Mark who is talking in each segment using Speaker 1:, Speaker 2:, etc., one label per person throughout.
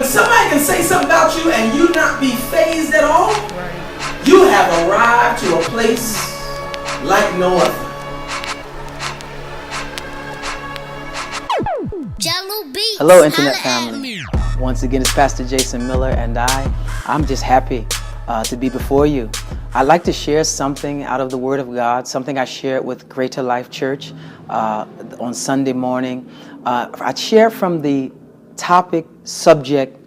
Speaker 1: Somebody can say something about you and you not be fazed at all. You have arrived to a place like no other.
Speaker 2: Hello, Internet family. Once again, it's Pastor Jason Miller, and I'm just happy to be before you. I'd like to share something out of the Word of God, something I shared with Greater Life Church on Sunday morning. I shared from the topic, subject,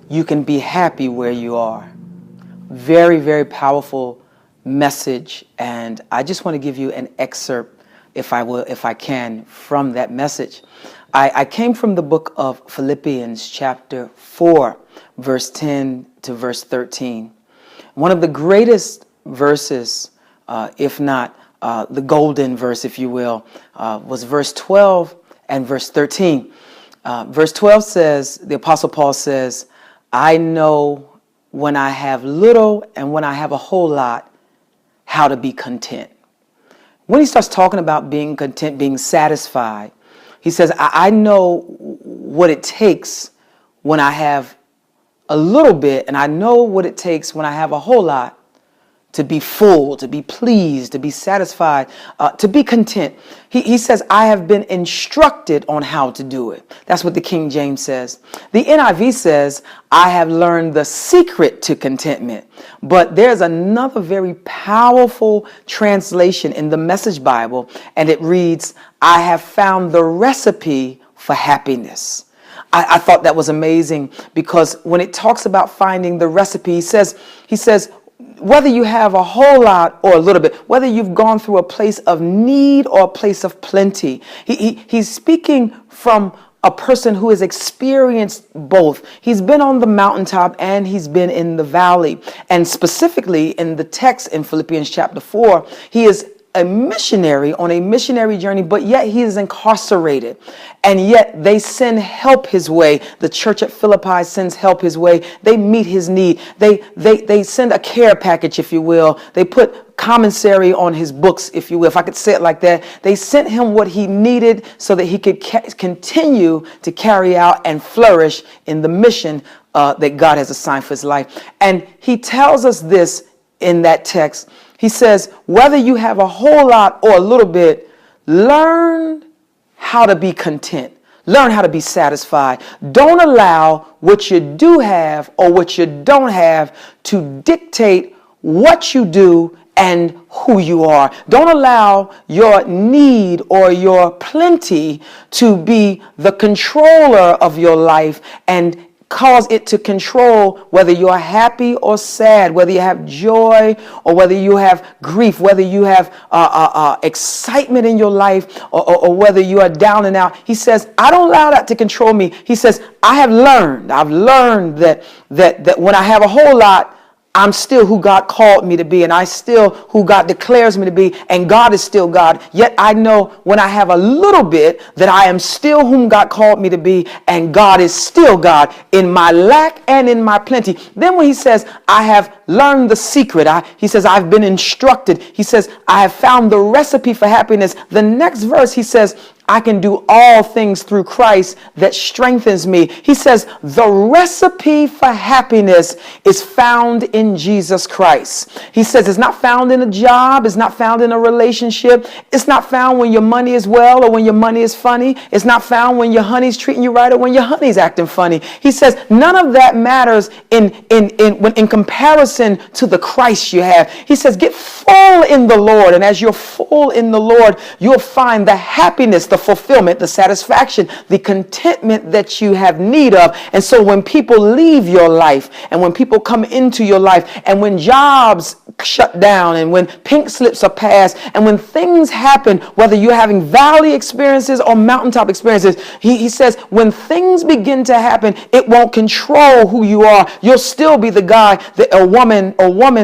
Speaker 2: you can be happy where you are. Very, very powerful message, and I just want to give you an excerpt, if I can, from that message. I came from the book of Philippians chapter 4, verse 10 to verse 13. One of the greatest verses, if not the golden verse, if you will, was verse 12 and verse 13. Verse 12 says, the Apostle Paul says, I know when I have little and when I have a whole lot, how to be content. When he starts talking about being content, being satisfied, he says, I know what it takes when I have a little bit, and I know what it takes when I have a whole lot to be full, to be pleased, to be satisfied, to be content. He says, I have been instructed on how to do it. That's what the King James says. The NIV says, I have learned the secret to contentment. But there's another very powerful translation in the Message Bible, and it reads, I have found the recipe for happiness. I thought that was amazing, because when it talks about finding the recipe, he says, whether you have a whole lot or a little bit, whether you've gone through a place of need or a place of plenty, he's speaking from a person who has experienced both. He's been on the mountaintop and he's been in the valley. And specifically in the text in Philippians chapter 4, he is a missionary on a missionary journey, but yet he is incarcerated, and yet they send help his way. The church at Philippi sends help his way. They meet his need. They send a care package, if you will. They put commissary on his books, if you will, if I could say it like that. They sent him what he needed so that he could continue to carry out and flourish in the mission that God has assigned for his life. And he tells us this in that text. He says, whether you have a whole lot or a little bit, learn how to be content. Learn how to be satisfied. Don't allow what you do have or what you don't have to dictate what you do and who you are. Don't allow your need or your plenty to be the controller of your life and cause it to control whether you are happy or sad, whether you have joy or whether you have grief, whether you have excitement in your life or whether you are down and out. He says, I don't allow that to control me. He says, I've learned that when I have a whole lot, I'm still who God called me to be, and I still who God declares me to be, and God is still God. Yet I know when I have a little bit that I am still whom God called me to be, and God is still God in my lack and in my plenty. Then when he says, I have learned the secret, he says, I've been instructed. He says, I have found the recipe for happiness. The next verse, he says, I can do all things through Christ that strengthens me. He says the recipe for happiness is found in Jesus Christ. He says it's not found in a job. It's not found in a relationship. It's not found when your money is well or when your money is funny. It's not found when your honey's treating you right or when your honey's acting funny. He says none of that matters in comparison to the Christ you have. He says get full in the Lord, and as you're full in the Lord, you'll find the happiness, the fulfillment, the satisfaction, the contentment that you have need of. And so when people leave your life and when people come into your life and when jobs shut down and when pink slips are passed and when things happen, whether you're having valley experiences or mountaintop experiences, he says when things begin to happen, it won't control who you are. You'll still be the guy, a woman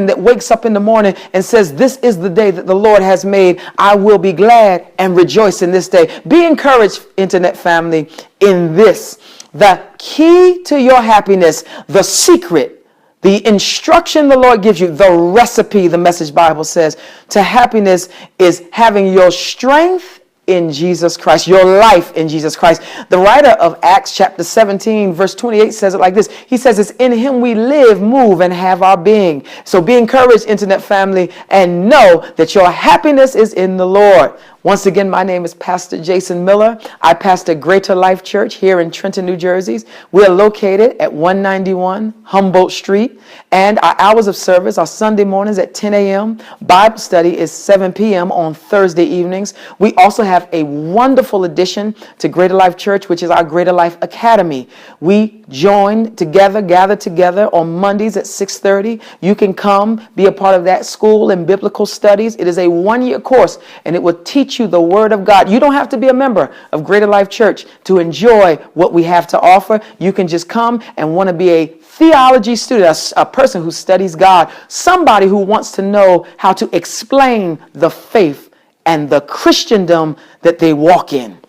Speaker 2: that wakes up in the morning and says, this is the day that the Lord has made. I will be glad and rejoice in this day. Be encouraged, Internet family, in this. The key to your happiness, the secret, the instruction the Lord gives you, the recipe, the Message Bible says, to happiness is having your strength in Jesus Christ, your life in Jesus Christ. The writer of Acts chapter 17, verse 28 says it like this. He says, it's in him we live, move, and have our being. So be encouraged, internet family, and know that your happiness is in the Lord. Once again, my name is Pastor Jason Miller. I pastor Greater Life Church here in Trenton, New Jersey. We're located at 191 Humboldt Street, and our hours of service are Sunday mornings at 10 a.m. Bible study is 7 p.m. on Thursday evenings. We also have a wonderful addition to Greater Life Church, which is our Greater Life Academy. We gather together on Mondays at 6:30. You can come be a part of that school in biblical studies. It is a one-year course, and it will teach you the Word of God. You don't have to be a member of Greater Life Church to enjoy what we have to offer. You can just come and want to be a theology student, a person who studies God, somebody who wants to know how to explain the faith and the Christendom that they walk in.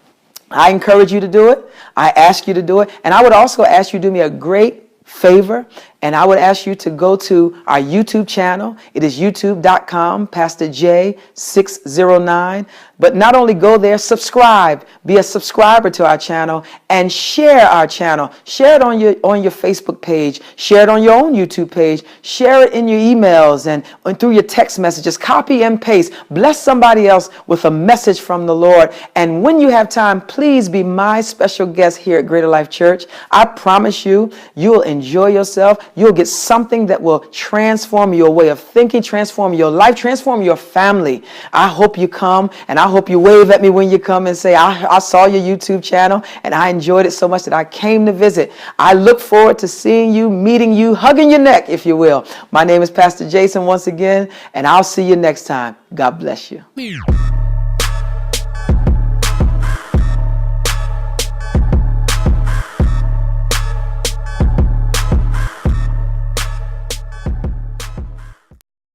Speaker 2: I encourage you to do it. I ask you to do it. And I would also ask you to do me a great favor. And I would ask you to go to our YouTube channel. It is youtube.com, Pastor J609. But not only go there, subscribe. Be a subscriber to our channel and share our channel. Share it on your Facebook page. Share it on your own YouTube page. Share it in your emails and through your text messages. Copy and paste. Bless somebody else with a message from the Lord. And when you have time, please be my special guest here at Greater Life Church. I promise you, you'll enjoy yourself. You'll get something that will transform your way of thinking, transform your life, transform your family. I hope you come, and I hope you wave at me when you come and say, I saw your YouTube channel and I enjoyed it so much that I came to visit. I look forward to seeing you, meeting you, hugging your neck, if you will. My name is Pastor Jason once again, and I'll see you next time. God bless you.